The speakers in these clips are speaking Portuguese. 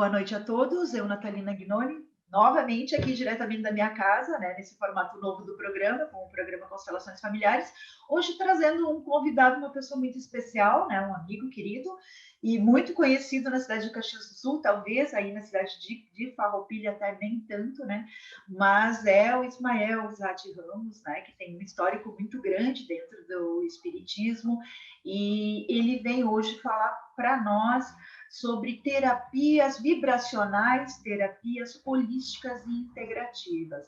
Boa noite a todos, eu, Natalina Gnoni, novamente aqui diretamente da minha casa, né, nesse formato novo do programa, com o programa Constelações Familiares, hoje trazendo um convidado, uma pessoa muito especial, né, um amigo querido e muito conhecido na cidade de Caxias do Sul, talvez aí na cidade de Farroupilha até nem tanto, né, mas é o Ismael Zatti Ramos, né, que tem um histórico muito grande dentro do espiritismo, e ele vem hoje falar para nós sobre terapias vibracionais, terapias holísticas e integrativas.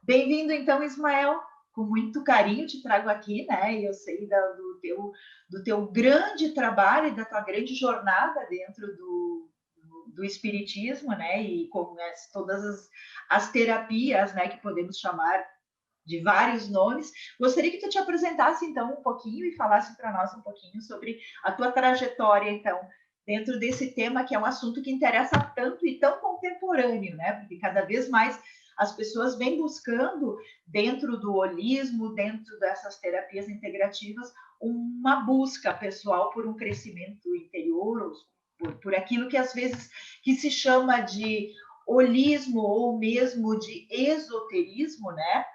Bem-vindo, então, Ismael. Com muito carinho te trago aqui, né? E eu sei do teu grande trabalho e da tua grande jornada dentro do espiritismo, né? E conhece todas as terapias, né? Que podemos chamar de vários nomes. Gostaria que tu te apresentasse, então, um pouquinho e falasse para nós um pouquinho sobre a tua trajetória, então, dentro desse tema, que é um assunto que interessa tanto e tão contemporâneo, né? Porque cada vez mais as pessoas vêm buscando, dentro do holismo, dentro dessas terapias integrativas, uma busca pessoal por um crescimento interior, por aquilo que às vezes que se chama de holismo ou mesmo de esoterismo, né?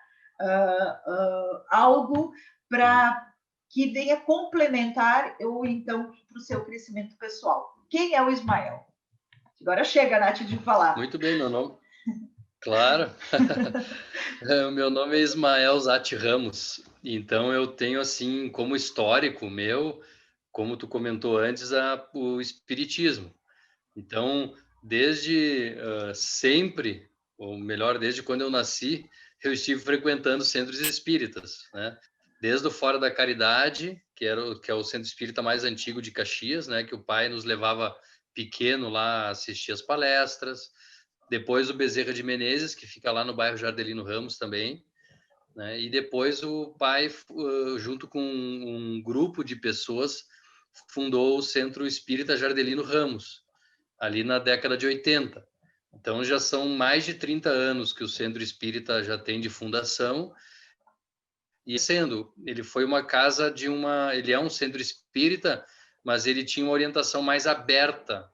Algo para que venha complementar ou então para o seu crescimento pessoal. Quem é o Ismael? Agora chega, Nath, de falar. Muito bem, meu nome. Claro. O meu nome é Ismael Zatti Ramos. Então eu tenho assim como histórico meu, como tu comentou antes, o espiritismo. Então, desde sempre, ou melhor, desde quando eu nasci, eu estive frequentando centros espíritas, né? Desde o Fora da Caridade, que é o centro espírita mais antigo de Caxias, né? Que o pai nos levava pequeno lá a assistir as palestras. Depois o Bezerra de Menezes, que fica lá no bairro Jardelino Ramos também, né? E depois o pai, junto com um grupo de pessoas, fundou o Centro Espírita Jardelino Ramos, ali na década de 80. Então já são mais de 30 anos que o Centro Espírita já tem de fundação. E ele foi uma casa ele é um centro espírita, mas ele tinha uma orientação mais aberta.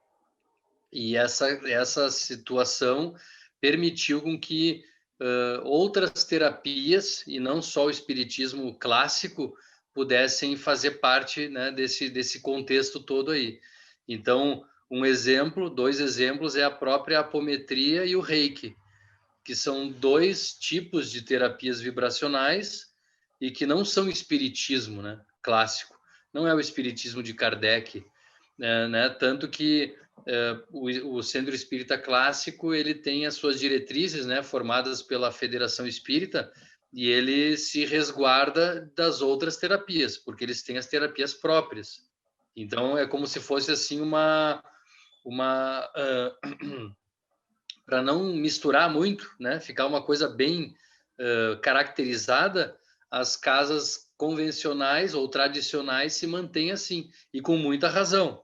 E essa situação permitiu com que outras terapias, e não só o espiritismo clássico, pudessem fazer parte, né, desse contexto todo aí. Então, dois exemplos é a própria apometria e o reiki, que são dois tipos de terapias vibracionais e que não são espiritismo, né, clássico. Não é o espiritismo de Kardec, né? Tanto que o Centro Espírita Clássico ele tem as suas diretrizes, né, formadas pela Federação Espírita, e ele se resguarda das outras terapias, porque eles têm as terapias próprias. Então é como se fosse assim para não misturar muito, né, ficar uma coisa bem caracterizada. As casas convencionais ou tradicionais se mantêm assim, e com muita razão,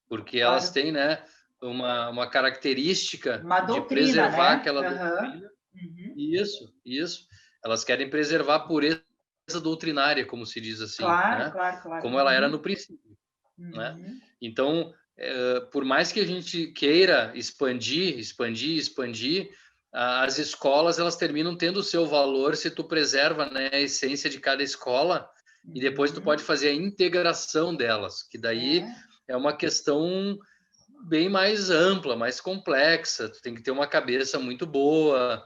porque elas têm, né, uma característica uma de doutrina, preservar né? aquela doutrina. Isso. Elas querem preservar a pureza doutrinária, como se diz assim, Claro, né? claro. Como ela era no princípio, né? Então, por mais que a gente queira expandir, as escolas elas terminam tendo o seu valor se tu preserva, né, a essência de cada escola, e depois tu pode fazer a integração delas, que daí é uma questão bem mais ampla, mais complexa. Tu tem que ter uma cabeça muito boa.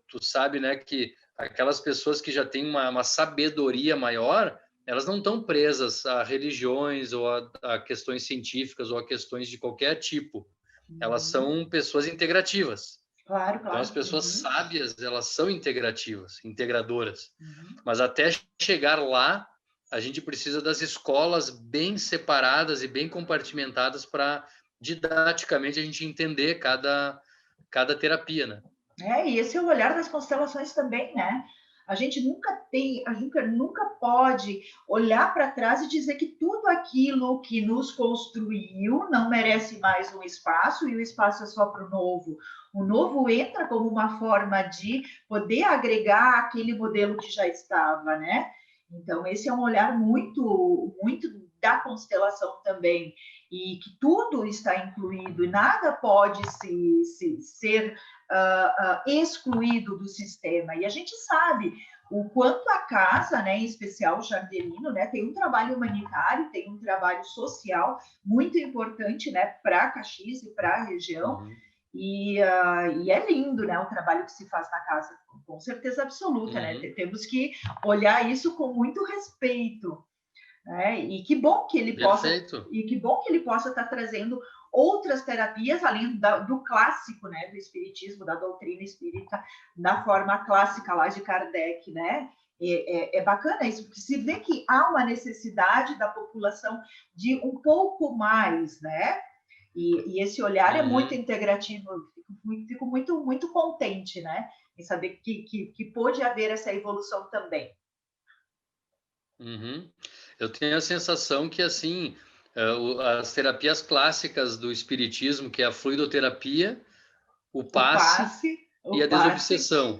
Tu sabe, né, que aquelas pessoas que já têm uma sabedoria maior, elas não estão presas a religiões ou a questões científicas ou a questões de qualquer tipo. Elas são pessoas integrativas. Claro. Então, as pessoas sábias, elas são integrativas, integradoras. Mas até chegar lá, a gente precisa das escolas bem separadas e bem compartimentadas para, didaticamente, a gente entender cada terapia, né? E esse é o olhar das constelações também, né? A gente nunca pode olhar para trás e dizer que tudo aquilo que nos construiu não merece mais um espaço e o espaço é só para o novo. O novo entra como uma forma de poder agregar aquele modelo que já estava, né? Então, esse é um olhar muito da constelação também, e que tudo está incluído e nada pode ser excluído do sistema. E a gente sabe o quanto a casa, né, em especial o Jardelino, né, tem um trabalho humanitário, tem um trabalho social muito importante, né, para Caxias e para a região. Uhum. E é lindo, né, o trabalho que se faz na casa, com certeza absoluta, né? Temos que olhar isso com muito respeito, né? E que bom que ele possa estar trazendo outras terapias além do clássico, né, do espiritismo, da doutrina espírita, da forma clássica lá de Kardec, né? É bacana isso, porque se vê que há uma necessidade da população de um pouco mais, né? E esse olhar é muito integrativo. Fico muito contente, né, em saber que pôde haver essa evolução também. Uhum. Eu tenho a sensação que, assim, as terapias clássicas do espiritismo, que é a fluidoterapia, o passe e a desobsessão,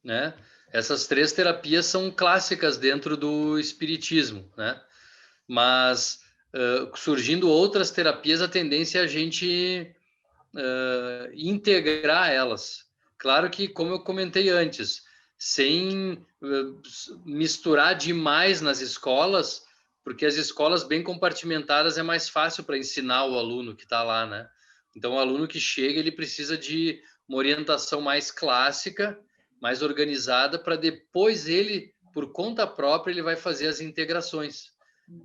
né? Essas 3 terapias são clássicas dentro do espiritismo, né? Mas surgindo outras terapias, a tendência é a gente integrar elas. Claro que, como eu comentei antes, sem misturar demais nas escolas, porque as escolas bem compartimentadas é mais fácil para ensinar o aluno que está lá, né? Então, o aluno que chega, ele precisa de uma orientação mais clássica, mais organizada, para depois ele, por conta própria, ele vai fazer as integrações.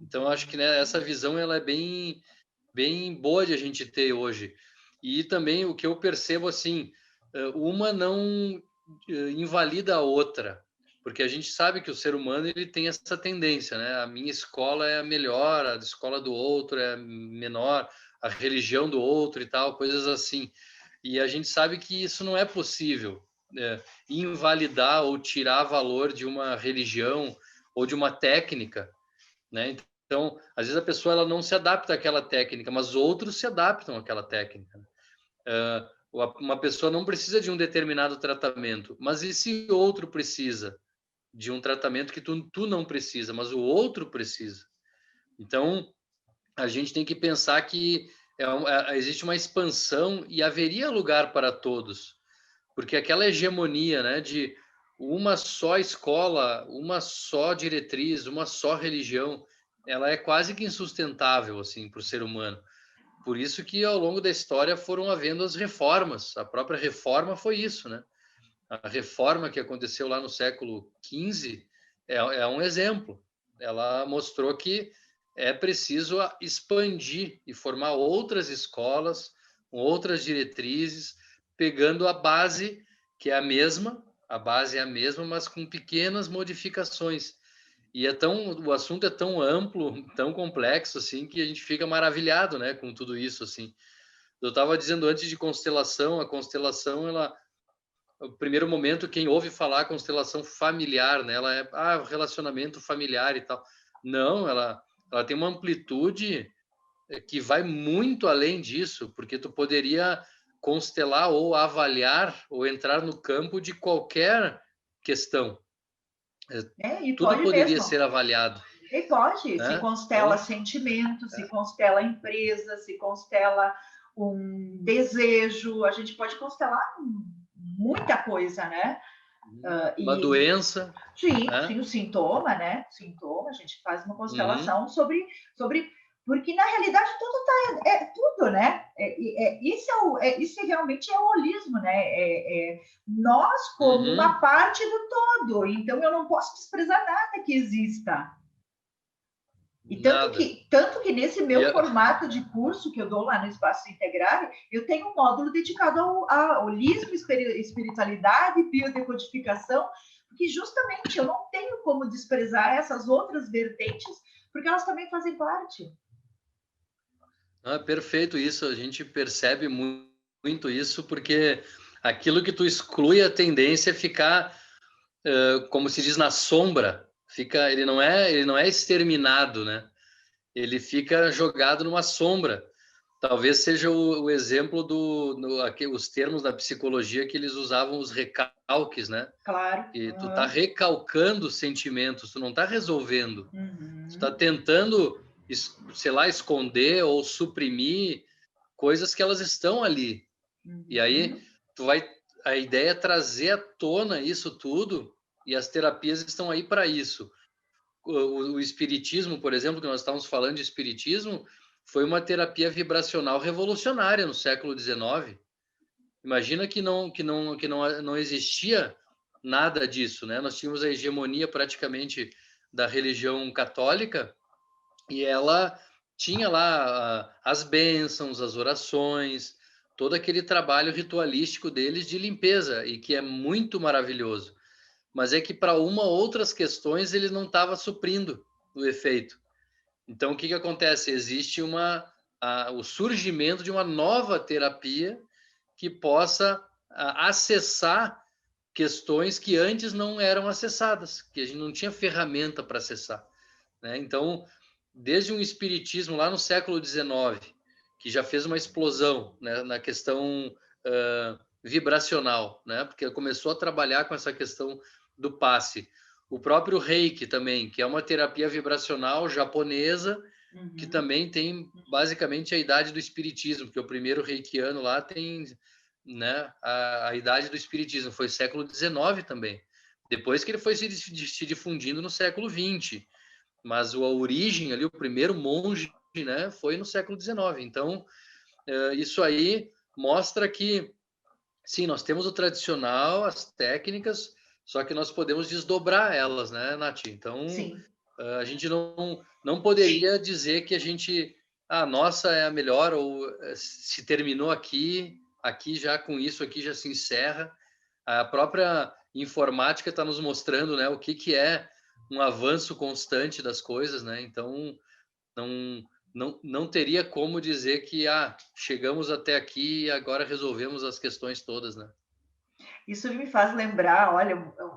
Então, eu acho que, né, essa visão ela é bem boa de a gente ter hoje. E também o que eu percebo, assim, uma não invalida a outra, porque a gente sabe que o ser humano ele tem essa tendência, né? A minha escola é a melhor, a escola do outro é menor, a religião do outro e tal, coisas assim. E a gente sabe que isso não é possível, invalidar ou tirar valor de uma religião ou de uma técnica, né? Então, às vezes a pessoa ela não se adapta àquela técnica, mas outros se adaptam àquela técnica. Uma pessoa não precisa de um determinado tratamento, mas e se outro precisa de um tratamento que tu não precisa, mas o outro precisa? Então, a gente tem que pensar que existe uma expansão e haveria lugar para todos, porque aquela hegemonia, né, de uma só escola, uma só diretriz, uma só religião, ela é quase que insustentável assim para o ser humano. Por isso que ao longo da história foram havendo as reformas. A própria reforma foi isso, né? A reforma que aconteceu lá no século XV é um exemplo. Ela mostrou que é preciso expandir e formar outras escolas, com outras diretrizes, pegando a base, que é a base é a mesma, mas com pequenas modificações. E o assunto é tão amplo, tão complexo, assim, que a gente fica maravilhado, né, com tudo isso, assim. Eu estava dizendo antes de constelação, a constelação, ela, no primeiro momento, quem ouve falar constelação familiar, né, ela é, relacionamento familiar e tal. Não, ela tem uma amplitude que vai muito além disso, porque tu poderia constelar ou avaliar ou entrar no campo de qualquer questão. E Tudo pode poderia mesmo. ser avaliado. E pode, Né? se constela sentimentos, se constela empresa, se constela um desejo, a gente pode constelar muita coisa, né? Uma doença. Sim, sim, o sintoma, né? Sintoma, a gente faz uma constelação sobre porque na realidade tudo é tudo, né? Isso realmente é o holismo, né? Nós como uma parte do todo. Então eu não posso desprezar nada que exista. E tanto que nesse meu formato de curso que eu dou lá no Espaço Integrar, eu tenho um módulo dedicado ao holismo, espiritualidade, biodecodificação, porque justamente eu não tenho como desprezar essas outras vertentes, porque elas também fazem parte. Perfeito isso, a gente percebe muito isso, porque aquilo que tu exclui, a tendência é ficar, como se diz, na sombra. Ele não é exterminado, né? Ele fica jogado numa sombra. talvez seja o exemplo os termos da psicologia que eles usavam os recalques, né? Claro. E tu tá recalcando sentimentos, tu não tá resolvendo. Tu tá Uhum. tentando, sei lá, esconder ou suprimir coisas que elas estão ali. E aí Uhum. a ideia é trazer à tona isso tudo, e as terapias estão aí para isso. O espiritismo, por exemplo, que nós estávamos falando de espiritismo, foi uma terapia vibracional revolucionária no século XIX. Imagina que não existia nada disso, né? Nós tínhamos a hegemonia praticamente da religião católica, e ela tinha lá as bênçãos, as orações, todo aquele trabalho ritualístico deles de limpeza, e que é muito maravilhoso. Mas é que para outras questões ele não estava suprindo o efeito. Então, o que acontece? Existe o surgimento de uma nova terapia que possa acessar questões que antes não eram acessadas, que a gente não tinha ferramenta para acessar, né? Então, desde um espiritismo lá no século XIX, que já fez uma explosão, né, na questão vibracional, né, porque começou a trabalhar com essa questão do passe. O próprio Reiki também, que é uma terapia vibracional japonesa, que Uhum. também tem basicamente a idade do espiritismo, porque o primeiro reikiano lá tem, né, a idade do espiritismo, foi século XIX também. Depois que ele foi se difundindo no século XX, mas a origem ali, o primeiro monge, né, foi no século XIX. Então, isso aí mostra que, sim, nós temos o tradicional, as técnicas, só que nós podemos desdobrar elas, né, Nath? Então, Sim. a gente não poderia dizer que a nossa é a melhor, ou se terminou aqui já com isso aqui já se encerra. A própria informática está nos mostrando, né, o que é um avanço constante das coisas, né? Então, não, não teria como dizer que chegamos até aqui e agora resolvemos as questões todas, né? Isso me faz lembrar, olha,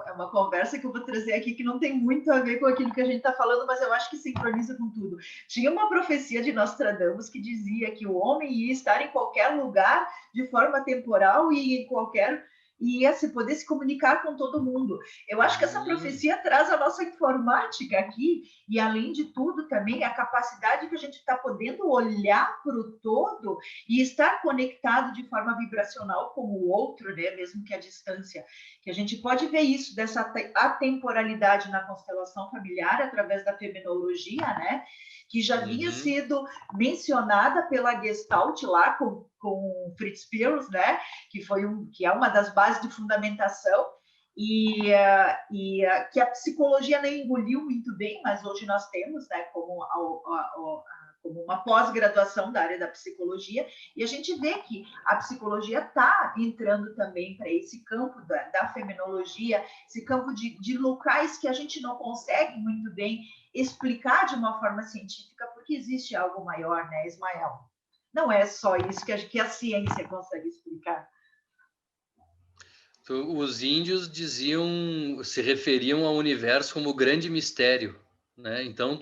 é uma conversa que eu vou trazer aqui que não tem muito a ver com aquilo que a gente está falando, mas eu acho que sincroniza com tudo. Tinha uma profecia de Nostradamus que dizia que o homem ia estar em qualquer lugar de forma temporal e em qualquer e ia se poder se comunicar com todo mundo. Eu acho que essa profecia traz a nossa informática aqui e, além de tudo, também a capacidade que a gente está podendo olhar para o todo e estar conectado de forma vibracional com o outro, né, mesmo que a distância. Que a gente pode ver isso, dessa atemporalidade na constelação familiar, através da feminologia, né, que já havia sido mencionada pela Gestalt lá com Fritz Perls, né, que é uma das bases de fundamentação, que a psicologia não engoliu muito bem, mas hoje nós temos, né, como uma pós-graduação da área da psicologia, e a gente vê que a psicologia está entrando também para esse campo da feminologia, esse campo de locais que a gente não consegue muito bem explicar de uma forma científica, porque existe algo maior, né, Ismael? Não é só isso que a ciência consegue explicar. Os índios se referiam ao universo como grande mistério, né? Então,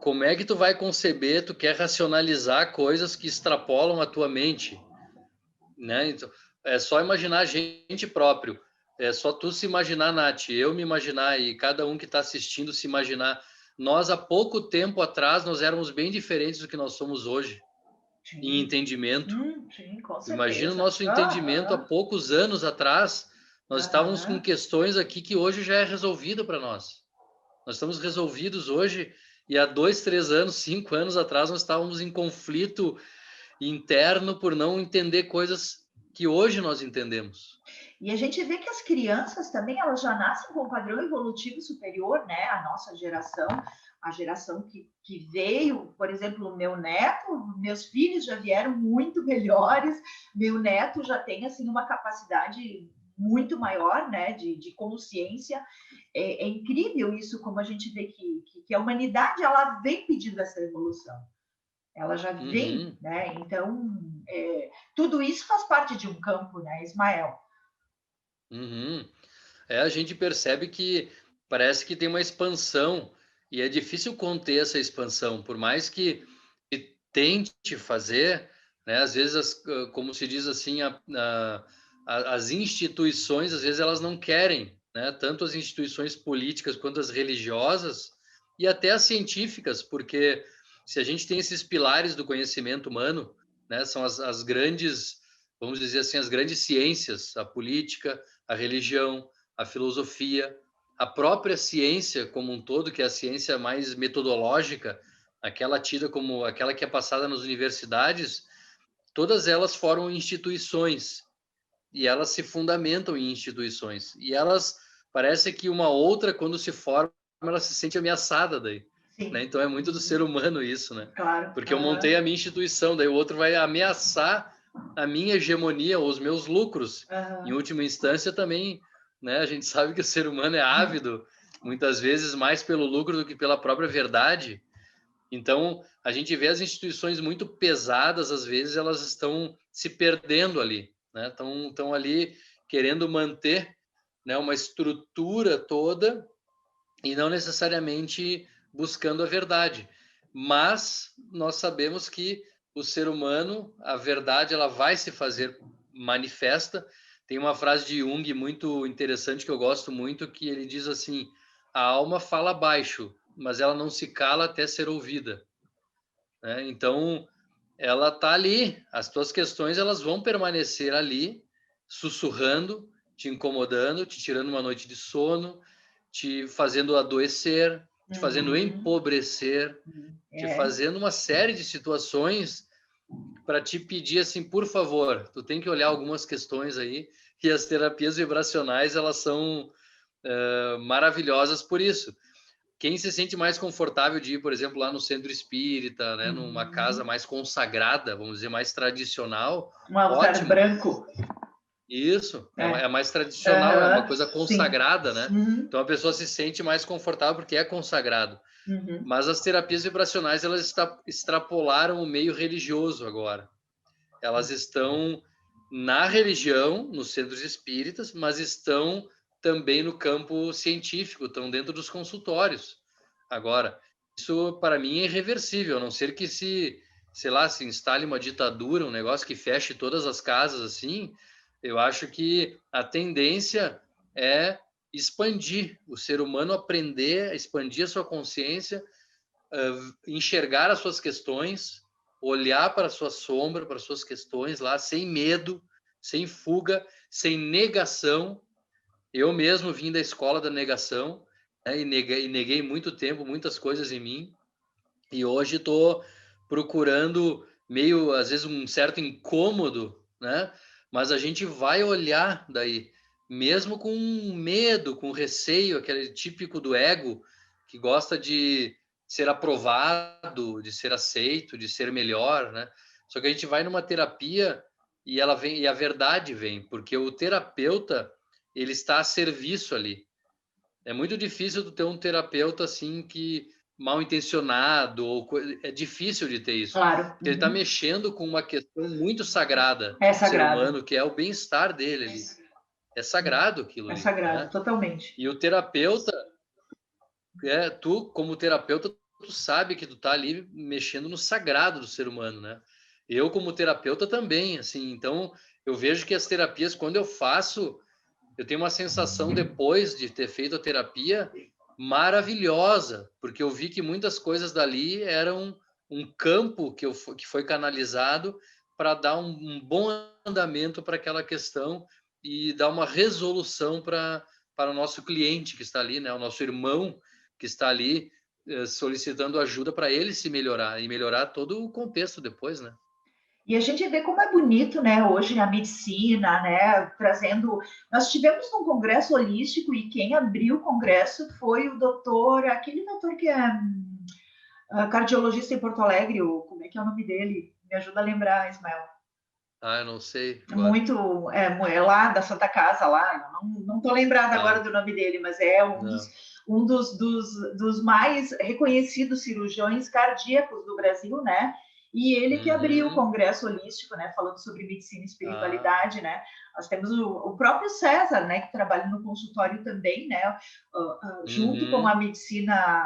como é que tu vai conceber, tu quer racionalizar coisas que extrapolam a tua mente, né? Então, é só imaginar a gente próprio, é só tu se imaginar, Nath, eu me imaginar e cada um que está assistindo se imaginar. Nós, há pouco tempo atrás, nós éramos bem diferentes do que nós somos hoje, em Sim, entendimento. sim, com Imagina o certeza. nosso entendimento há poucos anos atrás. Nós estávamos com questões aqui que hoje já é resolvida para nós. Nós estamos resolvidos hoje, e há 2, 3 anos, 5 anos atrás, nós estávamos em conflito interno por não entender coisas que hoje nós entendemos. E a gente vê que as crianças também, elas já nascem com um padrão evolutivo superior, né? A nossa geração, a geração que veio, por exemplo, o meu neto, meus filhos já vieram muito melhores, meu neto já tem, assim, uma capacidade muito maior, né, de consciência. É incrível isso, como a gente vê que a humanidade, ela vem pedindo essa evolução. Ela já vem, né? Então, tudo isso faz parte de um campo, né, Ismael? A gente percebe que parece que tem uma expansão, e é difícil conter essa expansão, por mais que tente fazer, né? Às vezes, como se diz assim, as instituições, às vezes, elas não querem, né? Tanto as instituições políticas quanto as religiosas e até as científicas, porque se a gente tem esses pilares do conhecimento humano, né? São as grandes, vamos dizer assim, as grandes ciências, a política, a religião, a filosofia, a própria ciência como um todo, que é a ciência mais metodológica, aquela tida como aquela que é passada nas universidades, todas elas formam instituições e elas se fundamentam em instituições. E elas, parece que uma outra, quando se forma, ela se sente ameaçada daí. Né? Então é muito do ser humano isso, né? Claro. Porque eu montei a minha instituição, daí o outro vai ameaçar a minha hegemonia, os meus lucros. Em última instância também, né? A gente sabe que o ser humano é ávido, muitas vezes mais pelo lucro do que pela própria verdade. Então, a gente vê as instituições muito pesadas, às vezes elas estão se perdendo ali, né? Estão ali querendo manter, né, uma estrutura toda e não necessariamente buscando a verdade. Mas nós sabemos que o ser humano, a verdade, ela vai se fazer manifesta. Tem uma frase de Jung muito interessante que eu gosto muito, que ele diz assim: a alma fala baixo, mas ela não se cala até ser ouvida. Né? Então, ela está ali, as tuas questões elas vão permanecer ali, sussurrando, te incomodando, te tirando uma noite de sono, te fazendo adoecer, te fazendo empobrecer, te fazendo uma série de situações para te pedir assim, por favor, tu tem que olhar algumas questões aí, e as terapias vibracionais elas são maravilhosas por isso. Quem se sente mais confortável de ir, por exemplo, lá no centro espírita, né, numa casa mais consagrada, vamos dizer, mais tradicional, um altar ótimo. branco. Isso, é mais tradicional, é uma coisa consagrada, sim. né? Então a pessoa se sente mais confortável porque é consagrado. Mas as terapias vibracionais, elas extrapolaram o meio religioso agora. Elas estão na religião, nos centros espíritas, mas estão também no campo científico, estão dentro dos consultórios. Agora, isso para mim é irreversível, a não ser que sei lá, se instale uma ditadura, um negócio que feche todas as casas assim, eu acho que a tendência é expandir, o ser humano aprender a expandir a sua consciência, enxergar as suas questões, olhar para a sua sombra, para as suas questões lá, sem medo, sem fuga, sem negação. Eu mesmo vim da escola da negação, né, e neguei muito tempo, muitas coisas em mim, e hoje estou procurando meio, às vezes, um certo incômodo, né? Mas a gente vai olhar daí, mesmo com medo, com receio, aquele típico do ego, que gosta de ser aprovado, de ser aceito, de ser melhor, né? Só que a gente vai numa terapia e ela vem, e a verdade vem, porque o terapeuta, ele está a serviço ali. É muito difícil tu ter um terapeuta assim que mal intencionado, é difícil de ter isso. Claro. Porque ele está mexendo com uma questão muito sagrada É do ser sagrado. humano, que é o bem-estar dele ali. É sagrado aquilo ali. É sagrado, né? totalmente. E o terapeuta, tu como terapeuta, tu sabe que tu tá ali mexendo no sagrado do ser humano, né? Eu como terapeuta também, assim, então eu vejo que as terapias, quando eu faço, eu tenho uma sensação depois de ter feito a terapia maravilhosa, porque eu vi que muitas coisas dali eram um campo que foi canalizado para dar um bom andamento para aquela questão e dar uma resolução para o nosso cliente que está ali, né? O nosso irmão que está ali solicitando ajuda para ele se melhorar e melhorar todo o contexto depois, né? E a gente vê como é bonito, né, hoje a medicina, né, trazendo... Nós tivemos um congresso holístico e quem abriu o congresso foi o doutor, aquele doutor que é cardiologista em Porto Alegre, como é que é o nome dele? Me ajuda a lembrar, Ismael. Ah, eu não sei agora. Muito, é lá da Santa Casa, lá, não estou lembrada agora do nome dele, mas é um dos mais reconhecidos cirurgiões cardíacos do Brasil, né? E ele que abriu o Congresso Holístico, né? Falando sobre medicina e espiritualidade, né? Nós temos o próprio César, né? Que trabalha no consultório também, né? Junto com a medicina,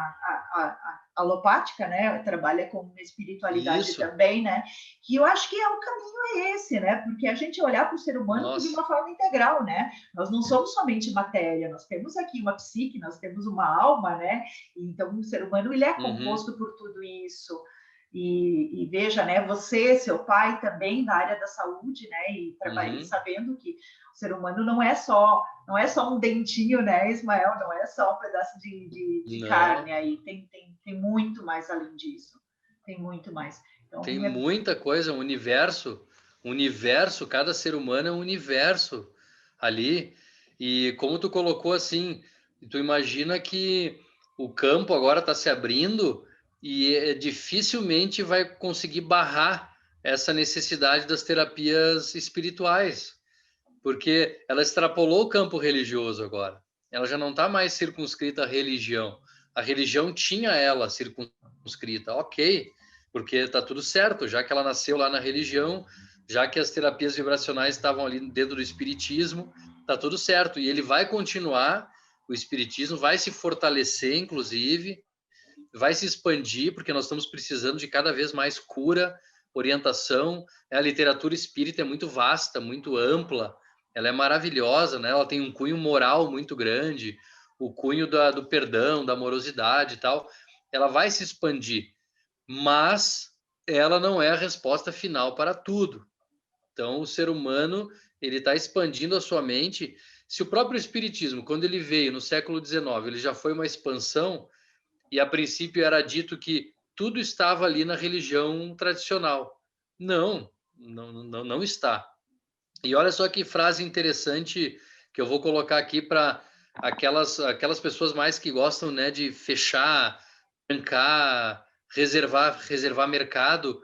alopática, né? Trabalha com espiritualidade também, né? Que eu acho que o caminho é esse, né? Porque a gente olhar para o ser humano de uma forma integral, né? Nós não somos somente matéria, nós temos aqui uma psique, nós temos uma alma, né? Então, o ser humano, ele é composto por tudo isso. E veja, né? Você, seu pai também da área da saúde, né? E trabalhei sabendo que o ser humano não é só um dentinho, né, Ismael? Não é só um pedaço de carne aí. Tem muito mais além disso. Tem muito mais. Então, tem muita coisa, um universo, cada ser humano é um universo ali. E como tu colocou assim, tu imagina que o campo agora está se abrindo e dificilmente vai conseguir barrar essa necessidade das terapias espirituais, porque ela extrapolou o campo religioso agora. Ela já não está mais circunscrita à religião. A religião tinha ela circunscrita, ok, porque está tudo certo, já que ela nasceu lá na religião, já que as terapias vibracionais estavam ali dentro do espiritismo, está tudo certo. E ele vai continuar, o espiritismo vai se fortalecer, inclusive, vai se expandir, porque nós estamos precisando de cada vez mais cura, orientação. A literatura espírita é muito vasta, muito ampla, ela é maravilhosa, né? Ela tem um cunho moral muito grande, o cunho do perdão, da amorosidade e tal. Ela vai se expandir, mas ela não é a resposta final para tudo. Então, o ser humano, ele está expandindo a sua mente. Se o próprio espiritismo, quando ele veio no século XIX, ele já foi uma expansão, e a princípio era dito que tudo estava ali na religião tradicional. Não está. E olha só que frase interessante que eu vou colocar aqui para aquelas pessoas mais que gostam, né, de fechar, trancar, reservar mercado.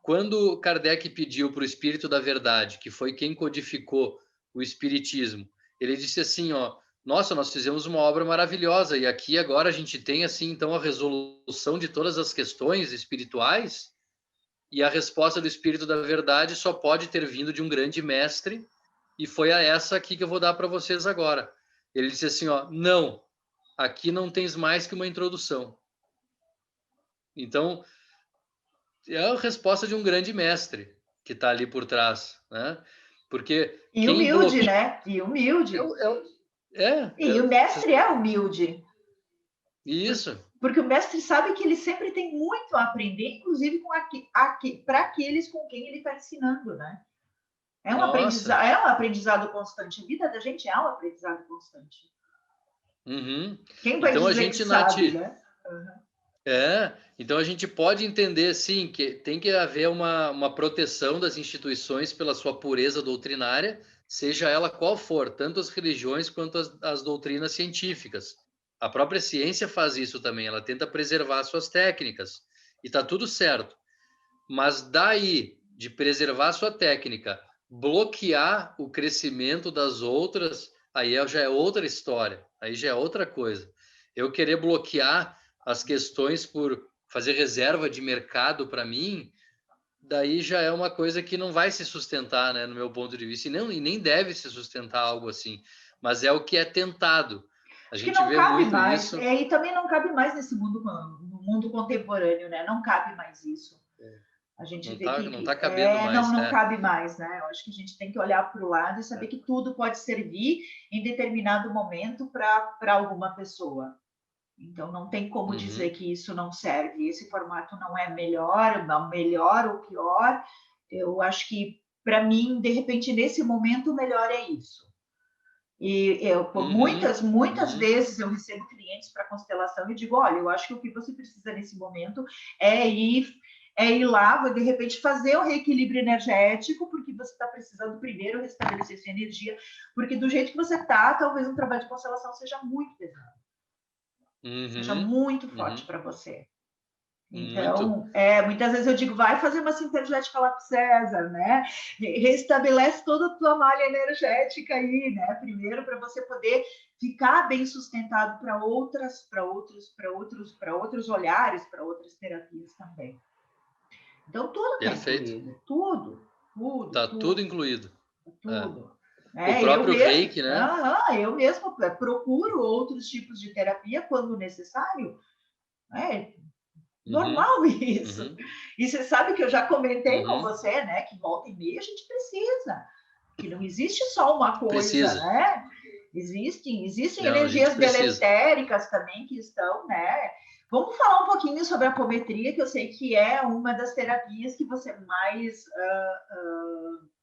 Quando Kardec pediu para o Espírito da Verdade, que foi quem codificou o Espiritismo, ele disse assim, ó, nossa, nós fizemos uma obra maravilhosa e aqui agora a gente tem assim então a resolução de todas as questões espirituais, e a resposta do Espírito da Verdade só pode ter vindo de um grande mestre, e foi a essa aqui que eu vou dar para vocês agora. Ele disse assim, ó, não, aqui não tens mais que uma introdução. Então, é a resposta de um grande mestre que está ali por trás, né? Porque e humilde, né? E humilde. E o mestre é humilde. Isso. Porque o mestre sabe que ele sempre tem muito a aprender, inclusive para aqueles com quem ele está ensinando, né? É um aprendizado constante. A vida da gente é um aprendizado constante. Quem vai então, dizer a gente, que sabe, né? Então a gente pode entender, sim, que tem que haver uma proteção das instituições pela sua pureza doutrinária, seja ela qual for, tanto as religiões quanto as doutrinas científicas. A própria ciência faz isso também, ela tenta preservar suas técnicas, e está tudo certo. Mas daí, de preservar sua técnica, bloquear o crescimento das outras, aí já é outra história, aí já é outra coisa. Eu querer bloquear as questões por fazer reserva de mercado para mim, daí já é uma coisa que não vai se sustentar, né, no meu ponto de vista, e nem deve se sustentar algo assim, mas é o que é tentado. A gente vê muito isso. E também não cabe mais nesse mundo, no mundo contemporâneo, né? Não cabe mais isso. A gente vê que não está cabendo mais. Não cabe mais, né? Eu acho que a gente tem que olhar para o lado e saber que tudo pode servir em determinado momento para alguma pessoa. Então, não tem como dizer que isso não serve. Esse formato não é melhor ou pior. Eu acho que, para mim, de repente, nesse momento, o melhor é isso. E eu, muitas vezes, eu recebo clientes para constelação e digo, olha, eu acho que o que você precisa nesse momento é ir lá, de repente, fazer um reequilíbrio energético, porque você está precisando primeiro restabelecer sua energia, porque do jeito que você está, talvez um trabalho de constelação seja muito pesado. Seja muito forte para você. Então, muitas vezes eu digo, vai fazer uma sintergética lá para o César, né? Restabelece toda a tua malha energética aí, né? Primeiro, para você poder ficar bem sustentado para outros olhares, para outras terapias também. Então, tudo está incluído. Tudo. Está tudo incluído. Tudo. O próprio reiki, né? Eu mesmo procuro outros tipos de terapia quando necessário. Uhum. Normal isso. Uhum. E você sabe que eu já comentei com Uhum. você, né, que volta e meia a gente precisa, que não existe só uma coisa, Precisa. né? Existem Não, a gente energias precisa. deletéricas também que estão, né? Vamos falar um pouquinho sobre a apometria, que eu sei que é uma das terapias que você mais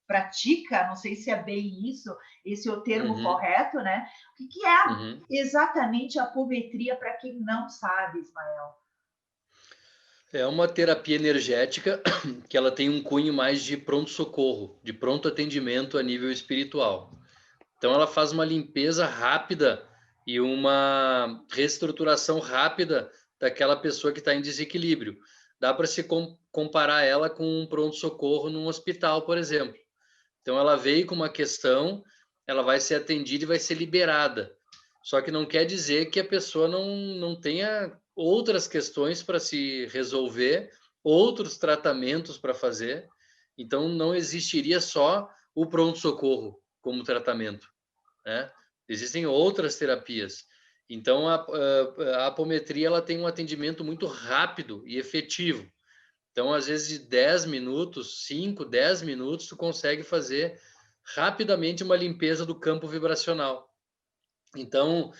pratica, não sei se é bem isso, esse é o termo Uhum. correto, né? O que é Uhum. exatamente a apometria para quem não sabe, Ismael? É uma terapia energética que ela tem um cunho mais de pronto-socorro, de pronto atendimento a nível espiritual. Então ela faz uma limpeza rápida e uma reestruturação rápida daquela pessoa que está em desequilíbrio. Dá para se comparar ela com um pronto-socorro num hospital, por exemplo. Então ela veio com uma questão, ela vai ser atendida e vai ser liberada. Só que não quer dizer que a pessoa não tenha outras questões para se resolver, outros tratamentos para fazer. Então não existiria só o pronto-socorro como tratamento, né? Existem outras terapias. Então a apometria ela tem um atendimento muito rápido e efetivo. Então, às vezes, de 10 minutos, 5, 10 minutos, tu consegue fazer rapidamente uma limpeza do campo vibracional. Então,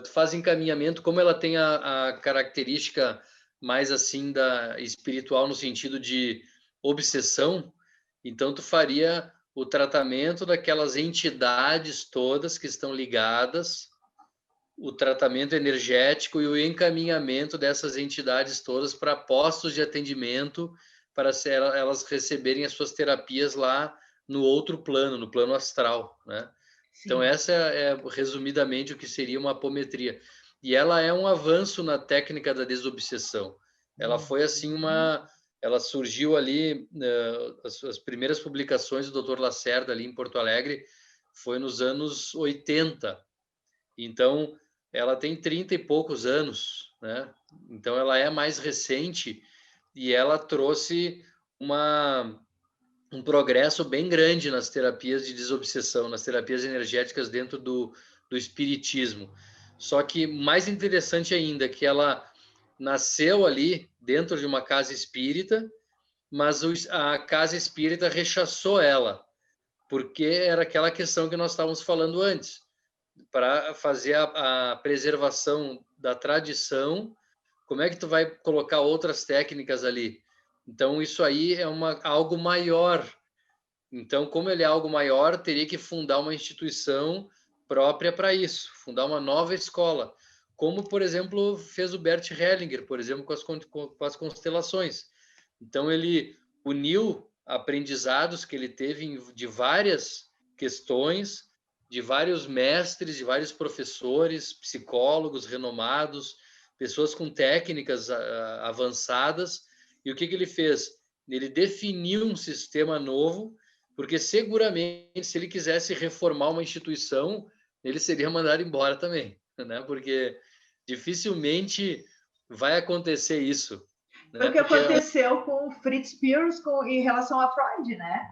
tu faz encaminhamento, como ela tem a característica mais assim da espiritual no sentido de obsessão, então tu faria o tratamento daquelas entidades todas que estão ligadas, o tratamento energético e o encaminhamento dessas entidades todas para postos de atendimento, para elas receberem as suas terapias lá no outro plano, no plano astral, né? Então, Sim. essa resumidamente o que seria uma apometria. E ela é um avanço na técnica da desobsessão. Ela foi assim Uhum. ela surgiu ali, as primeiras publicações do Dr. Lacerda ali em Porto Alegre foi nos anos 80. Então, ela tem 30 e poucos anos, né? Então, ela é mais recente e ela trouxe uma, um progresso bem grande nas terapias de desobsessão, nas terapias energéticas dentro do espiritismo. Só que mais interessante ainda que ela nasceu ali dentro de uma casa espírita, mas a casa espírita rechaçou ela, porque era aquela questão que nós estávamos falando antes para fazer a preservação da tradição, como é que tu vai colocar outras técnicas ali? Então, isso aí é algo maior. Então, como ele é algo maior, teria que fundar uma instituição própria para isso, fundar uma nova escola, como, por exemplo, fez o Bert Hellinger, por exemplo, com as constelações. Então, ele uniu aprendizados que ele teve de várias questões, de vários mestres, de vários professores, psicólogos renomados, pessoas com técnicas avançadas. E o que ele fez? Ele definiu um sistema novo, porque seguramente, se ele quisesse reformar uma instituição, ele seria mandado embora também, né? Porque dificilmente vai acontecer isso, Foi né? o que Porque aconteceu com o Fritz Perls em relação a Freud, né?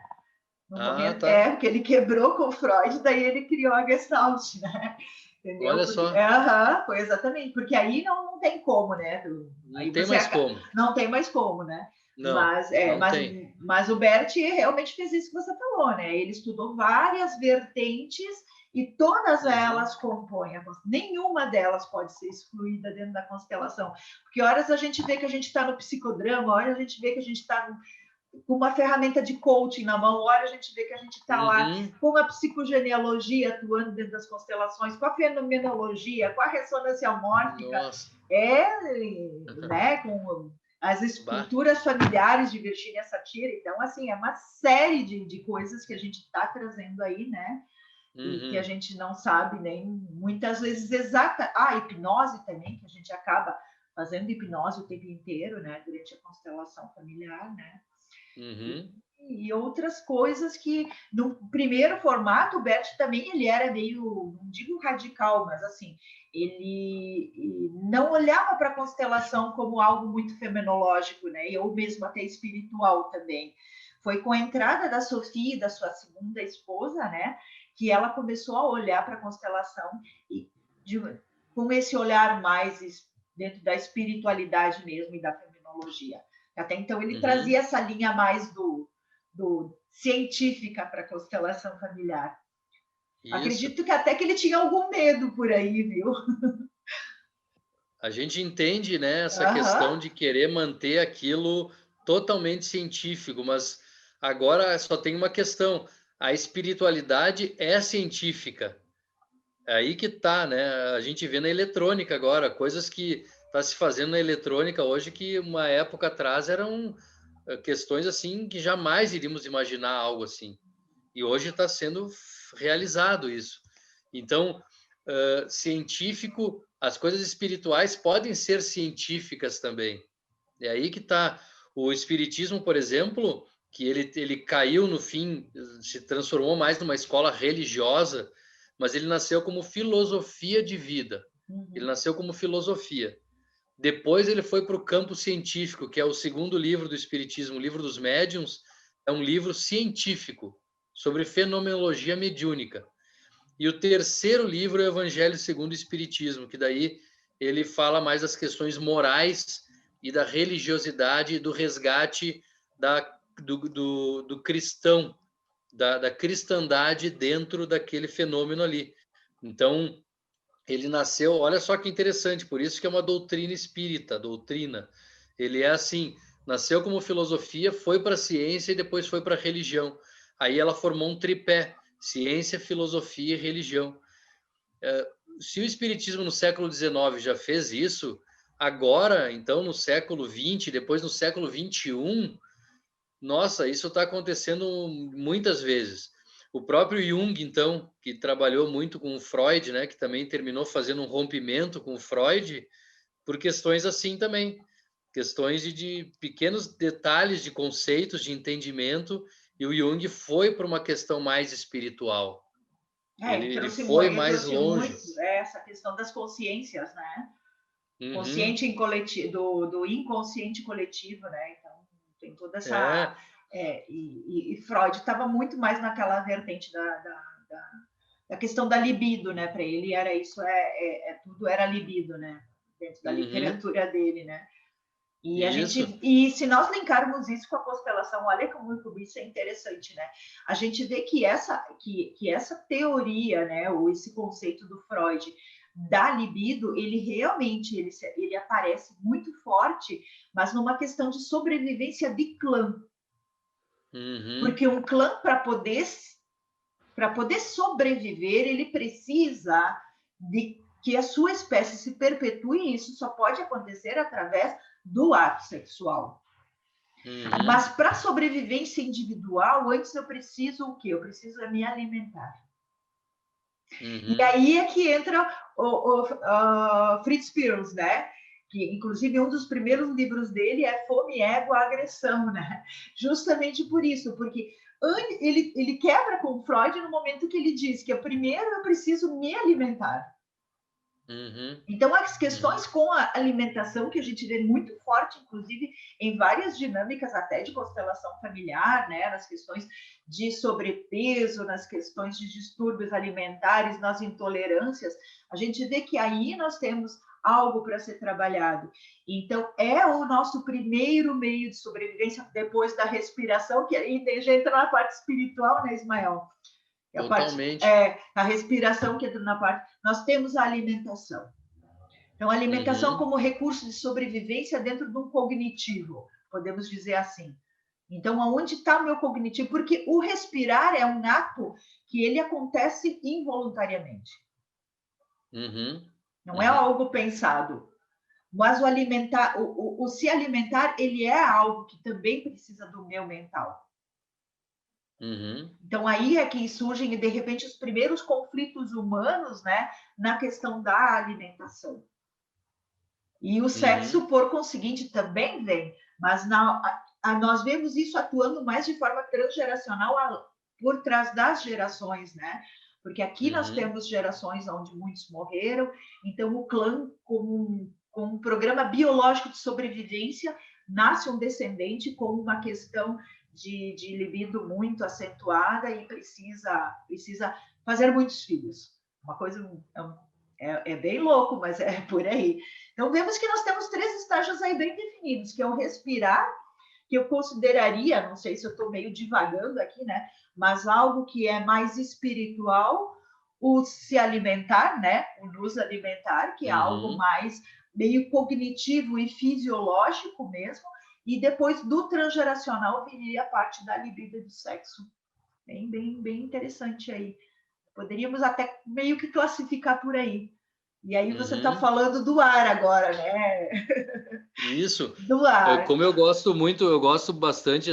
No ah, momento, tá. que ele quebrou com o Freud, daí ele criou a Gestalt, né? Entendeu? Olha Porque, só, foi exatamente, porque aí não tem como, né? não Aí tem você mais como. não tem mais como, né? Não, não Mas, tem. o Bert realmente fez isso que você falou, né? Ele estudou várias vertentes e todas Uhum. elas compõem nenhuma delas pode ser excluída dentro da constelação. Porque horas a gente vê que a gente está no psicodrama, horas a gente vê que a gente está com uma ferramenta de coaching na mão, olha, a gente vê que a gente está lá Uhum. com a psicogenealogia atuando dentro das constelações, com a fenomenologia, com a ressonância mórfica, Nossa, né, com as bah. esculturas familiares de Virginia Satir. Então, assim, é uma série de coisas que a gente está trazendo aí, né? E que a Uhum. gente não sabe nem muitas vezes exata. Ah, hipnose também, que a gente acaba fazendo hipnose o tempo inteiro, né? Durante a constelação familiar, né? Uhum. E outras coisas que no primeiro formato o Bert também ele era meio, não digo radical, mas assim, ele não olhava para a constelação como algo muito feminológico, né? Ou mesmo até espiritual também. Foi com a entrada da Sofia, da sua segunda esposa, né, que ela começou a olhar para a constelação com esse olhar mais dentro da espiritualidade mesmo e da fenomenologia. Até então ele Uhum. trazia essa linha mais do científica para a constelação familiar. Isso. Acredito que até que ele tinha algum medo por aí, viu? A gente entende, né, essa Aham. questão de querer manter aquilo totalmente científico, mas agora só tem uma questão: a espiritualidade é científica. É aí que tá, né? A gente vê na eletrônica agora, coisas que está se fazendo na eletrônica hoje que uma época atrás eram questões assim que jamais iríamos imaginar algo assim. E hoje está sendo realizado isso. Então, científico, as coisas espirituais podem ser científicas também. É aí que está. O espiritismo, por exemplo, que ele caiu no fim, se transformou mais numa escola religiosa, mas ele nasceu como filosofia de vida. Ele nasceu como filosofia. Depois ele foi para o campo científico, que é o segundo livro do Espiritismo, o Livro dos Médiuns, é um livro científico sobre fenomenologia mediúnica. E o terceiro livro é o Evangelho segundo o Espiritismo, que daí ele fala mais das questões morais e da religiosidade e do resgate do cristão, da cristandade dentro daquele fenômeno ali. Então, ele nasceu, olha só que interessante, por isso que é uma doutrina espírita, doutrina. Ele é assim, nasceu como filosofia, foi para a ciência e depois foi para a religião. Aí ela formou um tripé, ciência, filosofia e religião. Se o espiritismo no século XIX já fez isso, agora, então, no século XX, depois no século XXI, nossa, isso está acontecendo muitas vezes. O próprio Jung, então, que trabalhou muito com o Freud, né, que também terminou fazendo um rompimento com o Freud, por questões assim também, questões de pequenos detalhes de conceitos, de entendimento, e o Jung foi para uma questão mais espiritual. Ele foi Ele mais trouxe longe. muito essa questão das consciências, né? Uhum. Consciente em coletivo, do inconsciente coletivo, né? Então, tem toda essa... É, e Freud estava muito mais naquela vertente da questão da libido, né? Para ele era isso, tudo era libido, né? Dentro da uhum. literatura dele, né? Isso. E se nós linkarmos isso com a constelação, olha como isso é interessante, né? A gente vê que essa teoria, né, ou esse conceito do Freud da libido, ele realmente ele aparece muito forte, mas numa questão de sobrevivência de clã. Uhum. Porque um clã, para poder sobreviver, ele precisa de que a sua espécie se perpetue, e isso só pode acontecer através do ato sexual. Uhum. Mas para sobrevivência individual, antes eu preciso o quê? Eu preciso me alimentar. Uhum. E aí é que entra o Fritz Perls, né? Que inclusive um dos primeiros livros dele é Fome, Ego, Agressão, né? Justamente por isso, porque ele quebra com Freud no momento que ele diz que primeiro eu preciso me alimentar. Uhum. Então, as Uhum. questões com a alimentação, que a gente vê muito forte, inclusive, em várias dinâmicas até de constelação familiar, né? Nas questões de sobrepeso, nas questões de distúrbios alimentares, nas intolerâncias, a gente vê que aí nós temos algo para ser trabalhado. Então, é o nosso primeiro meio de sobrevivência depois da respiração, que aí já entra na parte espiritual, né, Ismael? Totalmente. A respiração que entra na parte... Nós temos a alimentação. Então, a alimentação Uhum. como recurso de sobrevivência dentro de um cognitivo, podemos dizer assim. Então, aonde está o meu cognitivo? Porque o respirar é um ato que ele acontece involuntariamente. Uhum. Não é Uhum. algo pensado. Mas o se alimentar, ele é algo que também precisa do meu mental. Uhum. Então, aí é que surgem, de repente, os primeiros conflitos humanos, né, na questão da alimentação. E o Uhum. sexo, por conseguinte, também vem, mas nós vemos isso atuando mais de forma transgeracional por trás das gerações, né? Porque aqui nós Uhum. temos gerações onde muitos morreram, então o clã, como um programa biológico de sobrevivência, nasce um descendente com uma questão de libido muito acentuada e precisa fazer muitos filhos. Uma coisa, É bem louco, mas é por aí. Então, vemos que nós temos 3 estágios aí bem definidos, que é o respirar, que eu consideraria, não sei se eu estou meio divagando aqui, né? Mas algo que é mais espiritual, o se alimentar, né? O nos alimentar, que é algo Uhum. mais meio cognitivo e fisiológico mesmo. E depois do transgeracional viria a parte da libido e do sexo. Bem interessante aí. Poderíamos até meio que classificar por aí. E aí você está Uhum. falando do ar agora, né? Isso. Do ar. Como eu gosto muito, eu gosto bastante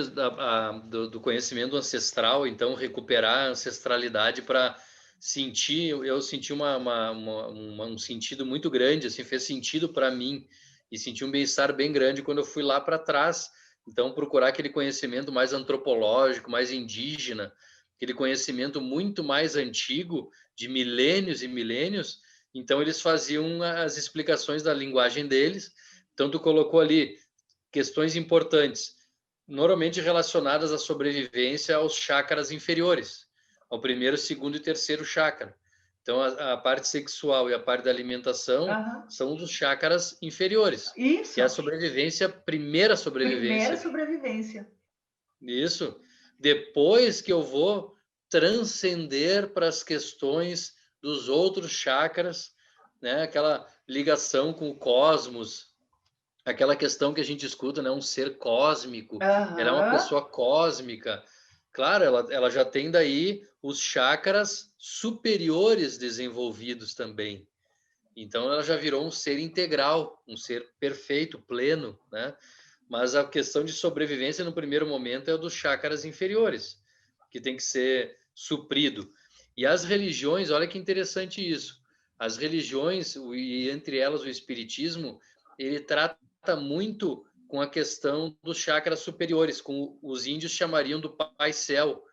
do conhecimento ancestral, então recuperar a ancestralidade para sentir, eu senti um sentido muito grande, assim, fez sentido para mim e senti um bem-estar bem grande quando eu fui lá para trás. Então, procurar aquele conhecimento mais antropológico, mais indígena, aquele conhecimento muito mais antigo, de milênios e milênios. Então, eles faziam as explicações da linguagem deles. Então, tu colocou ali questões importantes, normalmente relacionadas à sobrevivência aos chakras inferiores, ao primeiro, segundo e terceiro chakra. Então, a parte sexual e a parte da alimentação Uhum. são dos chakras inferiores, que é a Isso. sobrevivência, primeira Primeira sobrevivência. sobrevivência. Isso. Depois que eu vou transcender para as questões dos outros chakras, né? Aquela ligação com o cosmos, aquela questão que a gente escuta, né? Um ser cósmico, ela é uma Uhum. pessoa cósmica. Claro, ela já tem daí os chakras superiores desenvolvidos também. Então ela já virou um ser integral, um ser perfeito, pleno, né? Mas a questão de sobrevivência no primeiro momento é o dos chakras inferiores, que tem que ser suprido. E as religiões, olha que interessante isso. As religiões, e entre elas o espiritismo, ele trata muito com a questão dos chakras superiores, com os índios chamariam do Pai Céu,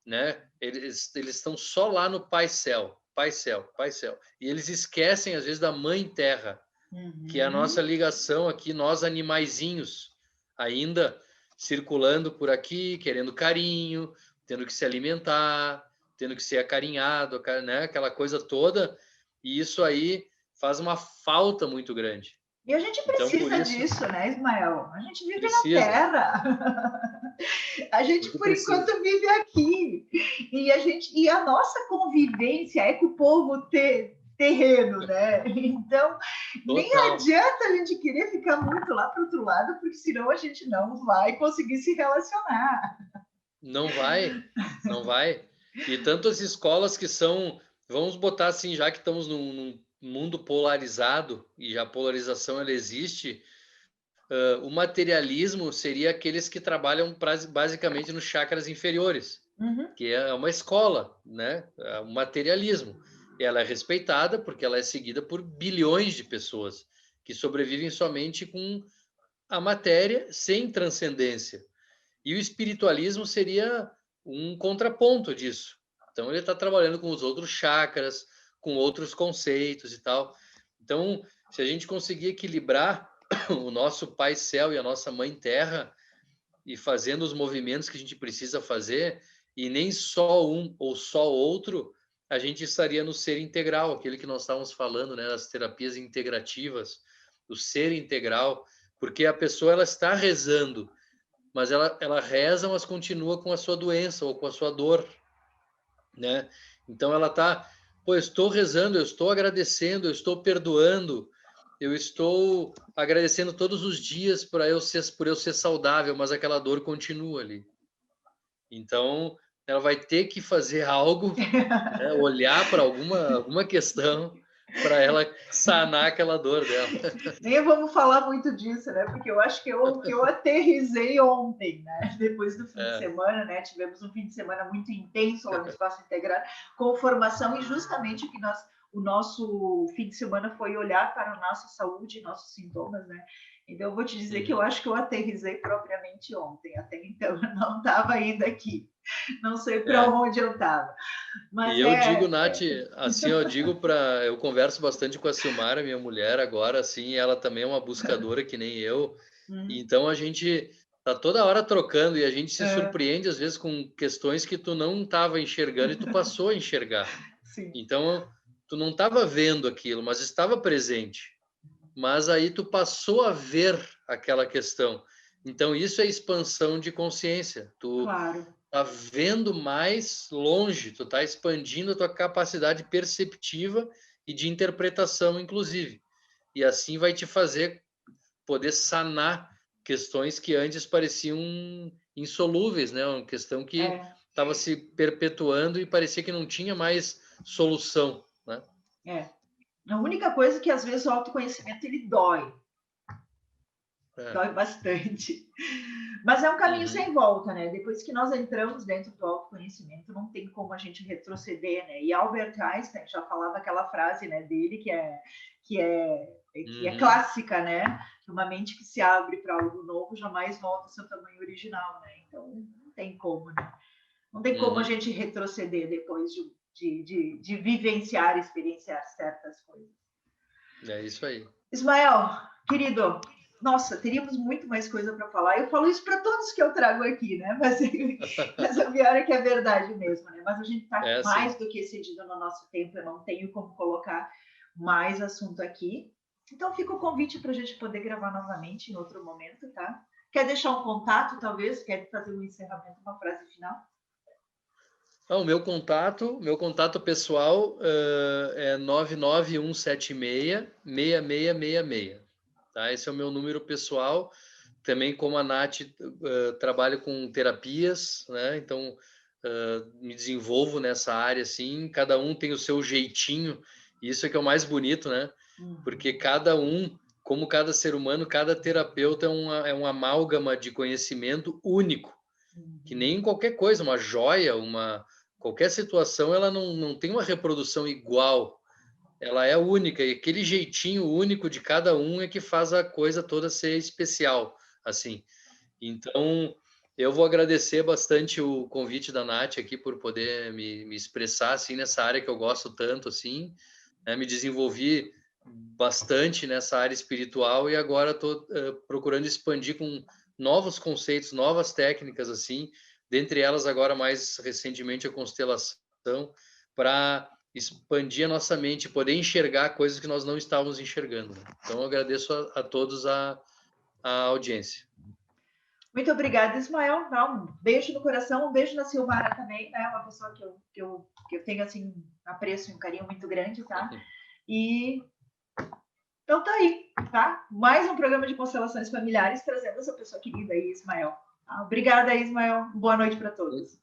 né? Eles estão só lá no Pai Céu, Pai Céu, Pai Céu. E eles esquecem às vezes da Mãe Terra, que é a nossa Uhum. ligação aqui, nós animaizinhos, ainda circulando por aqui, querendo carinho, tendo que se alimentar, tendo que ser acarinhado, né? Aquela coisa toda. E isso aí faz uma falta muito grande. E a gente Então, por precisa isso, disso, né, Ismael? A gente vive na precisa. Terra. A gente, Muito por precisa. enquanto, vive aqui. E a nossa convivência é com o povo terreno, né? Então, nem Total. adianta a gente querer ficar muito lá para o outro lado, porque senão a gente não vai conseguir se relacionar. Não vai, não vai. E tantas escolas que são, vamos botar assim, já que estamos num mundo polarizado e a polarização ela existe, o materialismo seria aqueles que trabalham basicamente nos chakras inferiores, Uhum. que é uma escola, né? É o materialismo. Ela é respeitada porque ela é seguida por bilhões de pessoas que sobrevivem somente com a matéria sem transcendência. E o espiritualismo seria um contraponto disso. Então ele está trabalhando com os outros chakras, com outros conceitos e tal. Então, se a gente conseguir equilibrar o nosso Pai Céu e a nossa Mãe Terra e fazendo os movimentos que a gente precisa fazer, e nem só um ou só outro, a gente estaria no ser integral, aquele que nós estávamos falando, né, das terapias integrativas, do ser integral, porque a pessoa ela está rezando, mas ela reza, mas continua com a sua doença ou com a sua dor, né? Então ela tá, pô, eu estou rezando, eu estou agradecendo, eu estou perdoando, eu estou agradecendo todos os dias por eu ser saudável, mas aquela dor continua ali. Então ela vai ter que fazer algo, né? Olhar para alguma questão para ela sanar aquela dor dela. Nem vamos falar muito disso, né? Porque eu acho que eu aterrisei ontem, né? Depois do fim de É. semana, né? Tivemos um fim de semana muito intenso lá no Espaço Integrado, com formação, e justamente o nosso fim de semana foi olhar para a nossa saúde e nossos sintomas, né? Então, eu vou te dizer que eu Uhum. acho que eu aterrisei propriamente ontem. Até então, eu não estava ainda aqui. Não sei para É. onde eu estava. E Mas eu digo, Nath, assim, eu digo para, eu converso bastante com a Silmara, minha mulher, agora, assim, ela também é uma buscadora que nem eu. Então a gente tá toda hora trocando e a gente se surpreende às vezes com questões que tu não estava enxergando e tu passou a enxergar. sim. Então tu não estava vendo aquilo, mas estava presente. Mas aí tu passou a ver aquela questão. Então, isso é expansão de consciência. Tu Claro. tá vendo mais longe, tu tá expandindo a tua capacidade perceptiva e de interpretação, inclusive. E assim vai te fazer poder sanar questões que antes pareciam insolúveis, né? Uma questão que estava se perpetuando e parecia que não tinha mais solução, né? A única coisa é que às vezes o autoconhecimento ele dói. Dói bastante. Mas é um caminho sem volta, né? Depois que nós entramos dentro do autoconhecimento, não tem como a gente retroceder, né? E Albert Einstein já falava aquela frase, né, dele que é clássica, né? Que uma mente que se abre para algo novo jamais volta ao seu tamanho original, né? Então, não tem como, né? Não tem como a gente retroceder depois de vivenciar, experienciar certas coisas. É isso aí. Ismael, querido, nossa, teríamos muito mais coisa para falar. Eu falo isso para todos que eu trago aqui, né? Mas a pior é que é verdade mesmo, né? Mas a gente está mais do que excedido no nosso tempo. Eu não tenho como colocar mais assunto aqui. Então fica o convite para a gente poder gravar novamente em outro momento, tá? Quer deixar um contato, talvez? Quer fazer um encerramento, uma frase final? O meu contato pessoal é 99176-6666. Tá? Esse é o meu número pessoal. Também, como a Nath, trabalho com terapias, né? Então, me desenvolvo nessa área, assim. Cada um tem o seu jeitinho. Isso é que é o mais bonito, né? Porque cada um, como cada ser humano, cada terapeuta é um amálgama de conhecimento único. Que nem qualquer coisa, uma joia, qualquer situação, ela não tem uma reprodução igual. Ela é única, e aquele jeitinho único de cada um é que faz a coisa toda ser especial, assim. Então, eu vou agradecer bastante o convite da Nath aqui por poder me expressar, assim, nessa área que eu gosto tanto, assim, né? Me desenvolvi bastante nessa área espiritual e agora estou procurando expandir com novos conceitos, novas técnicas, assim, dentre elas agora mais recentemente a constelação, para expandir a nossa mente, poder enxergar coisas que nós não estávamos enxergando. Então, eu agradeço a todos a audiência. Muito obrigada, Ismael. Um beijo no coração, um beijo na Silmara também, né? Uma pessoa que eu tenho, assim, apreço e um carinho muito grande, tá? E então tá aí, tá? Mais um programa de constelações familiares, trazendo essa pessoa querida aí, Ismael. Obrigada aí, Ismael. Boa noite para todos.